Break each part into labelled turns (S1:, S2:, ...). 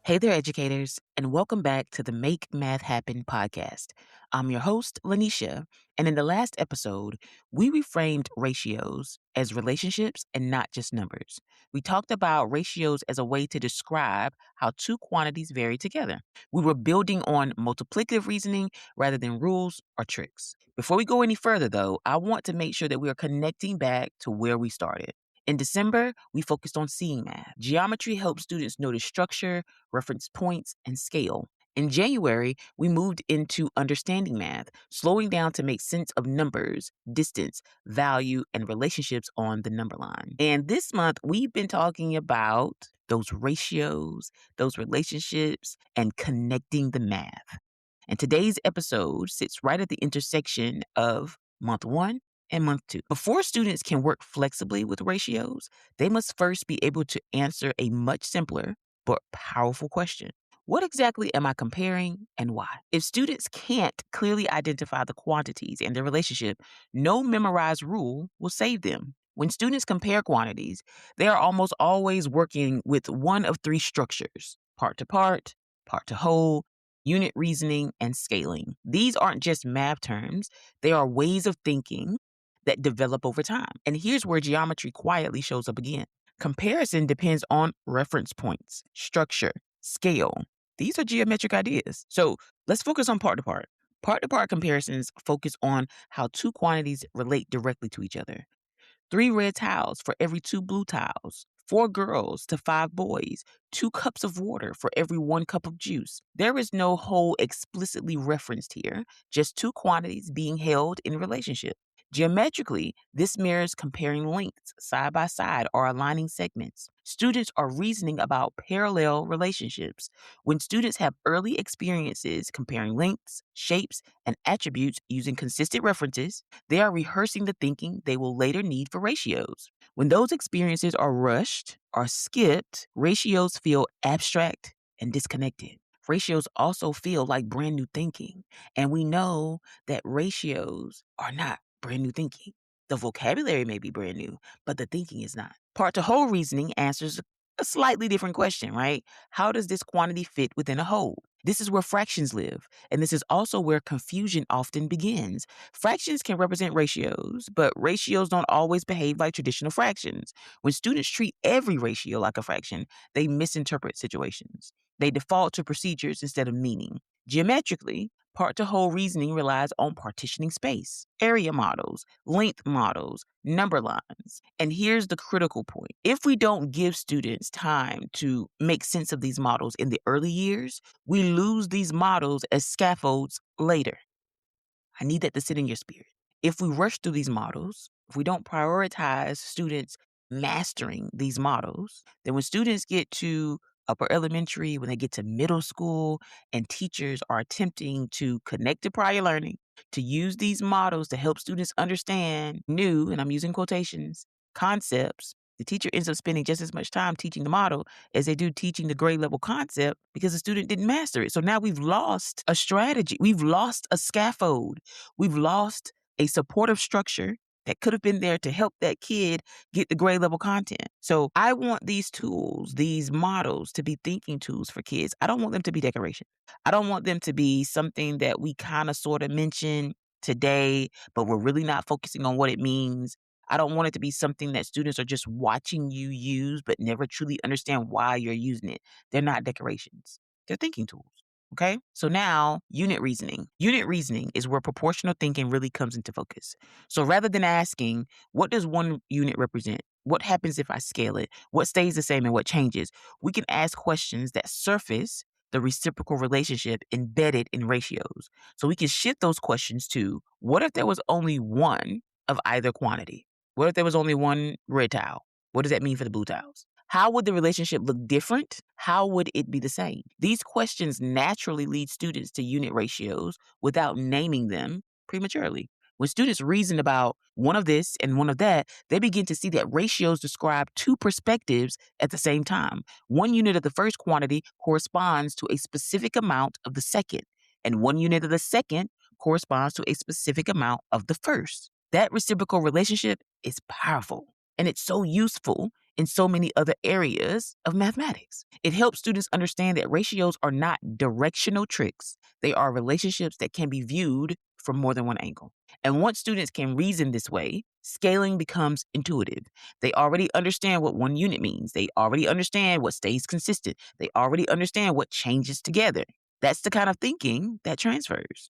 S1: Hey there, educators, and welcome back to the Make Math Happen podcast. I'm your host, Lanisha, and in the last episode, we reframed ratios as relationships and not just numbers. We talked about ratios as a way to describe how two quantities vary together. We were building on multiplicative reasoning rather than rules or tricks. Before we go any further, though, I want to make sure that we are connecting back to where we started. In December, we focused on seeing math. Geometry helps students notice structure, reference points, and scale. In January, we moved into understanding math, slowing down to make sense of numbers, distance, value, and relationships on the number line. And this month, we've been talking about those ratios, those relationships, and connecting the math. And today's episode sits right at the intersection of month one and month two. Before students can work flexibly with ratios, they must first be able to answer a much simpler but powerful question. What exactly am I comparing and why? If students can't clearly identify the quantities and their relationship, no memorized rule will save them. When students compare quantities, they are almost always working with one of three structures: part to whole, unit reasoning, and scaling. These aren't just math terms, they are ways of thinking that develop over time. And here's where geometry quietly shows up again. Comparison depends on reference points, structure, scale. These are geometric ideas. So let's focus on part to part. Part to part comparisons focus on how two quantities relate directly to each other. 3 red tiles for every 2 blue tiles. 4 girls to 5 boys. 2 cups of water for every 1 cup of juice. There is no whole explicitly referenced here, just two quantities being held in relationship. Geometrically, this mirrors comparing lengths side by side or aligning segments. Students are reasoning about parallel relationships. When students have early experiences comparing lengths, shapes, and attributes using consistent references, they are rehearsing the thinking they will later need for ratios. When those experiences are rushed or skipped, ratios feel abstract and disconnected. Ratios also feel like brand new thinking, and we know that ratios are not brand new thinking. The vocabulary may be brand new, but the thinking is not. Part to whole reasoning answers a slightly different question, right? How does this quantity fit within a whole? This is where fractions live, and this is also where confusion often begins. Fractions can represent ratios, but ratios don't always behave like traditional fractions. When students treat every ratio like a fraction, they misinterpret situations. They default to procedures instead of meaning. Geometrically, part to whole reasoning relies on partitioning space, area models, length models, number lines. And here's the critical point. If we don't give students time to make sense of these models in the early years, we lose these models as scaffolds later. I need that to sit in your spirit. If we rush through these models, if we don't prioritize students mastering these models, then when students get to upper elementary, when they get to middle school, and teachers are attempting to connect to prior learning, to use these models to help students understand new, and I'm using quotations, concepts, the teacher ends up spending just as much time teaching the model as they do teaching the grade level concept because the student didn't master it. So now we've lost a strategy. We've lost a scaffold. We've lost a supportive structure that could have been there to help that kid get the grade level content. So I want these tools, these models to be thinking tools for kids. I don't want them to be decoration. I don't want them to be something that we kind of sort of mention today, but we're really not focusing on what it means. I don't want it to be something that students are just watching you use, but never truly understand why you're using it. They're not decorations. They're thinking tools. Okay. So now unit reasoning. Unit reasoning is where proportional thinking really comes into focus. So rather than asking, what does one unit represent? What happens if I scale it? What stays the same and what changes? We can ask questions that surface the reciprocal relationship embedded in ratios. So we can shift those questions to, what if there was only one of either quantity? What if there was only one red tile? What does that mean for the blue tiles? How would the relationship look different? How would it be the same? These questions naturally lead students to unit ratios without naming them prematurely. When students reason about one of this and one of that, they begin to see that ratios describe two perspectives at the same time. One unit of the first quantity corresponds to a specific amount of the second, and one unit of the second corresponds to a specific amount of the first. That reciprocal relationship is powerful, and it's so useful in so many other areas of mathematics. It helps students understand that ratios are not directional tricks. They are relationships that can be viewed from more than one angle. And once students can reason this way, scaling becomes intuitive. They already understand what one unit means. They already understand what stays consistent. They already understand what changes together. That's the kind of thinking that transfers.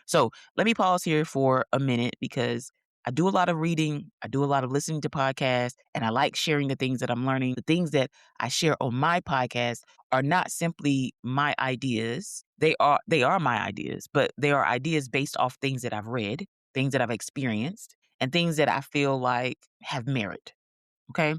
S1: So let me pause here for a minute because I do a lot of reading, I do a lot of listening to podcasts, and I like sharing the things that I'm learning. The things that I share on my podcast are not simply my ideas. They are my ideas, but they are ideas based off things that I've read, things that I've experienced, and things that I feel like have merit. Okay.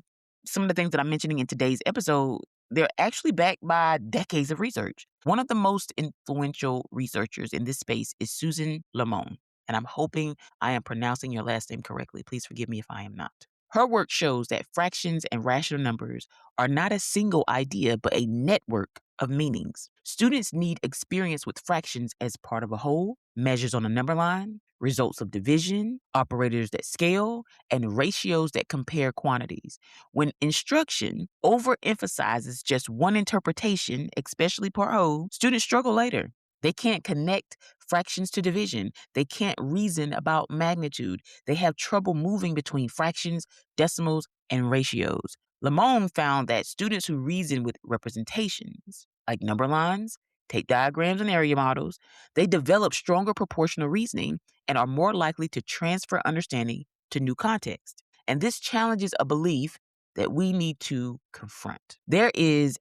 S1: Some of the things that I'm mentioning in today's episode, they're actually backed by decades of research. One of the most influential researchers in this space is Susan Limon, and I'm hoping I am pronouncing your last name correctly. Please forgive me if I am not. Her work shows that fractions and rational numbers are not a single idea, but a network of meanings. Students need experience with fractions as part of a whole, measures on a number line, results of division, operators that scale, and ratios that compare quantities. When instruction overemphasizes just one interpretation, especially part whole, students struggle later. They can't connect fractions to division. They can't reason about magnitude. They have trouble moving between fractions, decimals, and ratios. Lamone found that students who reason with representations, like number lines, tape diagrams, and area models, they develop stronger proportional reasoning and are more likely to transfer understanding to new context. And this challenges a belief that we need to confront. There is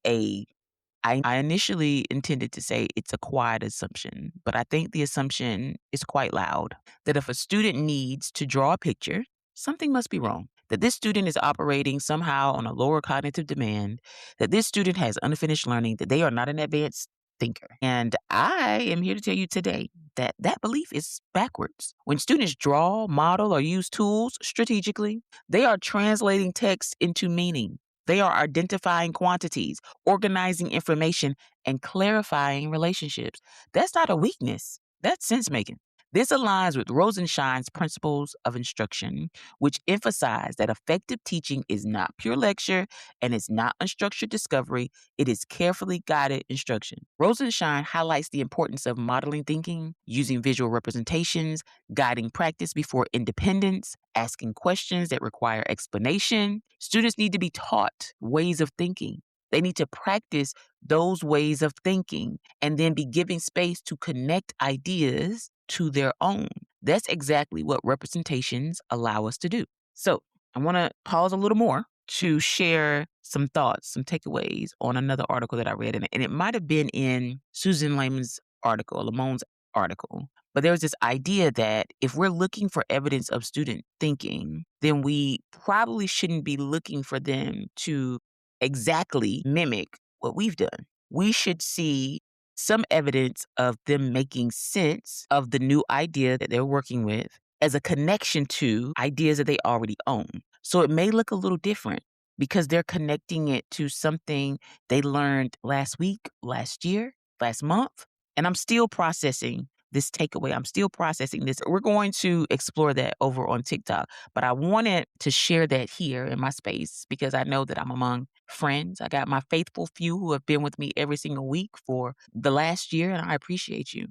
S1: I initially intended to say it's a quiet assumption, but I think the assumption is quite loud that if a student needs to draw a picture, something must be wrong. That this student is operating somehow on a lower cognitive demand, that this student has unfinished learning, that they are not an advanced thinker. And I am here to tell you today that that belief is backwards. When students draw, model, or use tools strategically, they are translating text into meaning. They are identifying quantities, organizing information, and clarifying relationships. That's not a weakness. That's sense making. This aligns with Rosenshine's principles of instruction, which emphasize that effective teaching is not pure lecture and it's not unstructured discovery. It is carefully guided instruction. Rosenshine highlights the importance of modeling thinking, using visual representations, guiding practice before independence, asking questions that require explanation. Students need to be taught ways of thinking. They need to practice those ways of thinking and then be given space to connect ideas to their own. That's exactly what representations allow us to do. So I want to pause a little more to share some thoughts, some takeaways on another article that I read. And it might have been in Susan Lamon's article. But there was this idea that if we're looking for evidence of student thinking, then we probably shouldn't be looking for them to exactly mimic what we've done. We should see some evidence of them making sense of the new idea that they're working with as a connection to ideas that they already own. So it may look a little different because they're connecting it to something they learned last week, last year, last month. And I'm still processing this takeaway. I'm still processing this. We're going to explore that over on TikTok, but I wanted to share that here in my space because I know that I'm among friends. I got my faithful few who have been with me every single week for the last year, and I appreciate you.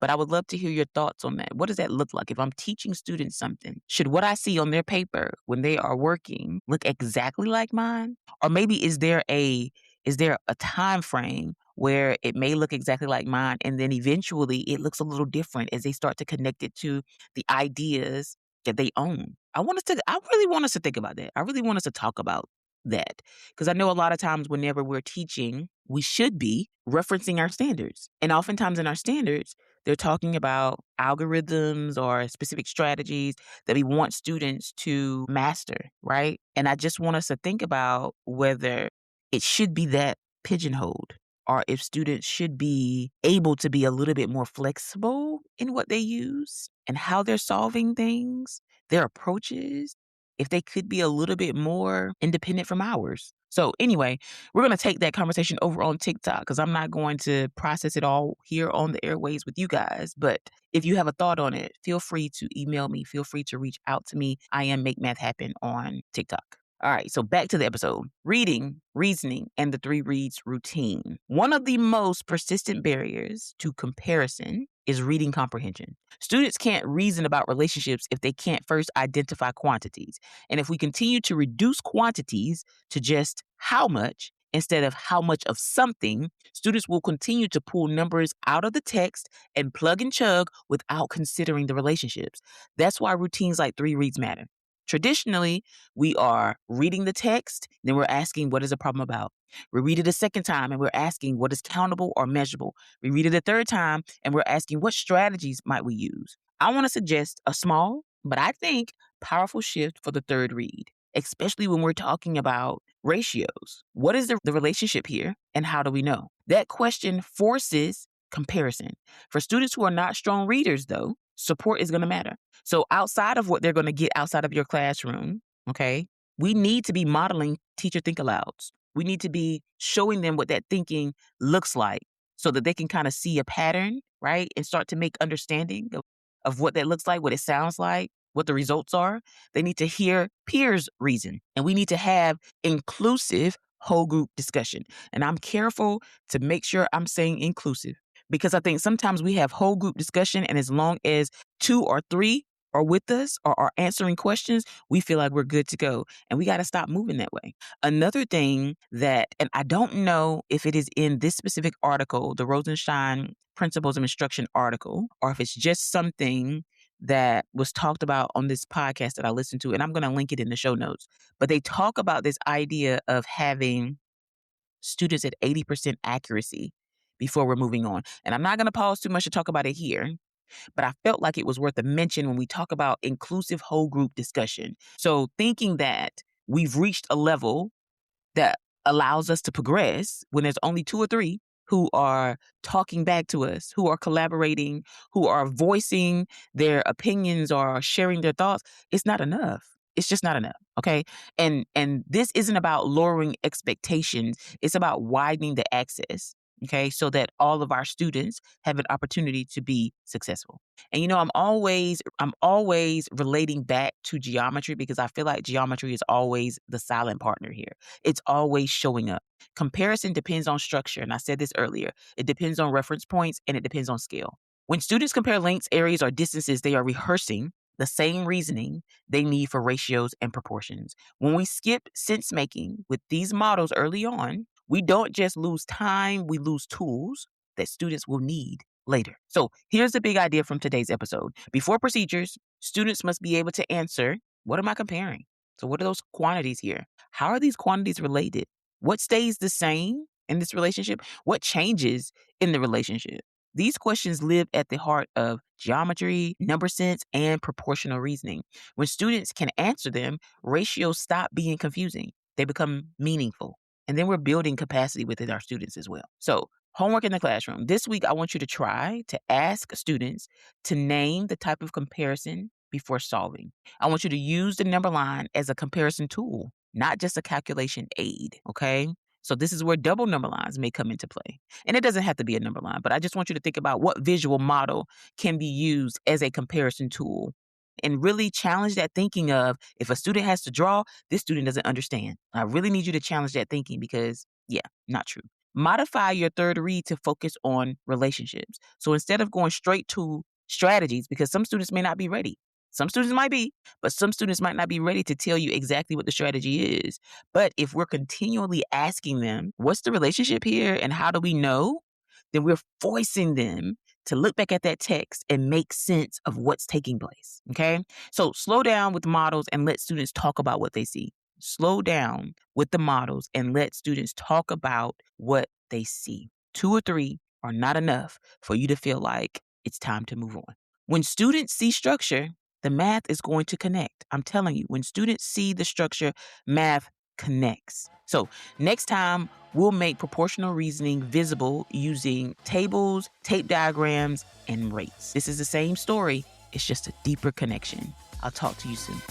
S1: But I would love to hear your thoughts on that. What does that look like? If I'm teaching students something, should what I see on their paper when they are working look exactly like mine? Or maybe is there a time frame where it may look exactly like mine and then eventually it looks a little different as they start to connect it to the ideas that they own? I really want us to think about that. I really want us to talk about that because I know a lot of times whenever we're teaching, we should be referencing our standards. And oftentimes in our standards, they're talking about algorithms or specific strategies that we want students to master, right? And I just want us to think about whether it should be that pigeonholed or if students should be able to be a little bit more flexible in what they use and how they're solving things, their approaches, if they could be a little bit more independent from ours. So anyway, we're going to take that conversation over on TikTok because I'm not going to process it all here on the airways with you guys. But if you have a thought on it, feel free to email me. Feel free to reach out to me. I am Make Math Happen on TikTok. All right, so back to the episode. Reading, reasoning, and the three reads routine. One of the most persistent barriers to comparison is reading comprehension. Students can't reason about relationships if they can't first identify quantities. And if we continue to reduce quantities to just how much instead of how much of something, students will continue to pull numbers out of the text and plug and chug without considering the relationships. That's why routines like three reads matter. Traditionally, we are reading the text, then we're asking, what is the problem about? We read it a second time and we're asking, what is countable or measurable? We read it a third time and we're asking, what strategies might we use? I want to suggest a small, but I think powerful shift for the third read, especially when we're talking about ratios. What is the relationship here and how do we know? That question forces comparison. For students who are not strong readers, though, support is going to matter. So outside of what they're going to get outside of your classroom, okay, we need to be modeling teacher think alouds. We need to be showing them what that thinking looks like so that they can kind of see a pattern, right? And start to make understanding of what that looks like, what it sounds like, what the results are. They need to hear peers reason. And we need to have inclusive whole group discussion. And I'm careful to make sure I'm saying inclusive because I think sometimes we have whole group discussion, and as long as 2 or 3 are with us or are answering questions, we feel like we're good to go. And we got to stop moving that way. Another thing that, and I don't know if it is in this specific article, the Rosenstein Principles of Instruction article, or if it's just something that was talked about on this podcast that I listened to, and I'm going to link it in the show notes. But they talk about this idea of having students at 80% accuracy before we're moving on. And I'm not going to pause too much to talk about it here, but I felt like it was worth a mention when we talk about inclusive whole group discussion. So thinking that we've reached a level that allows us to progress when there's only 2 or 3 who are talking back to us, who are collaborating, who are voicing their opinions or sharing their thoughts, it's not enough. It's just not enough. Okay. And this isn't about lowering expectations. It's about widening the access. Okay. So that all of our students have an opportunity to be successful. And I'm always relating back to geometry because I feel like geometry is always the silent partner here. It's always showing up. Comparison depends on structure. And I said this earlier. It depends on reference points and it depends on scale. When students compare lengths, areas, or distances, they are rehearsing the same reasoning they need for ratios and proportions. When we skip sense making with these models early on, we don't just lose time, we lose tools that students will need later. So here's the big idea from today's episode. Before procedures, students must be able to answer, what am I comparing? So what are those quantities here? How are these quantities related? What stays the same in this relationship? What changes in the relationship? These questions live at the heart of geometry, number sense, and proportional reasoning. When students can answer them, ratios stop being confusing. They become meaningful. And then we're building capacity within our students as well. So homework in the classroom. This week, I want you to try to ask students to name the type of comparison before solving. I want you to use the number line as a comparison tool, not just a calculation aid, okay? So this is where double number lines may come into play. And it doesn't have to be a number line, but I just want you to think about what visual model can be used as a comparison tool and really challenge that thinking of if a student has to draw, this student doesn't understand. I really need you to challenge that thinking because, yeah, not true. Modify your third read to focus on relationships. So instead of going straight to strategies, because some students may not be ready. Some students might be, but some students might not be ready to tell you exactly what the strategy is. But if we're continually asking them, what's the relationship here and how do we know? Then we're forcing them to look back at that text and make sense of what's taking place. Okay. So slow down with models and let students talk about what they see. Slow down with the models and let students talk about what they see. 2 or 3 are not enough for you to feel like it's time to move on. When students see structure, the math is going to connect. I'm telling you, when students see the structure, math connects. So next time, we'll make proportional reasoning visible using tables, tape diagrams, and rates. This is the same story. It's just a deeper connection. I'll talk to you soon.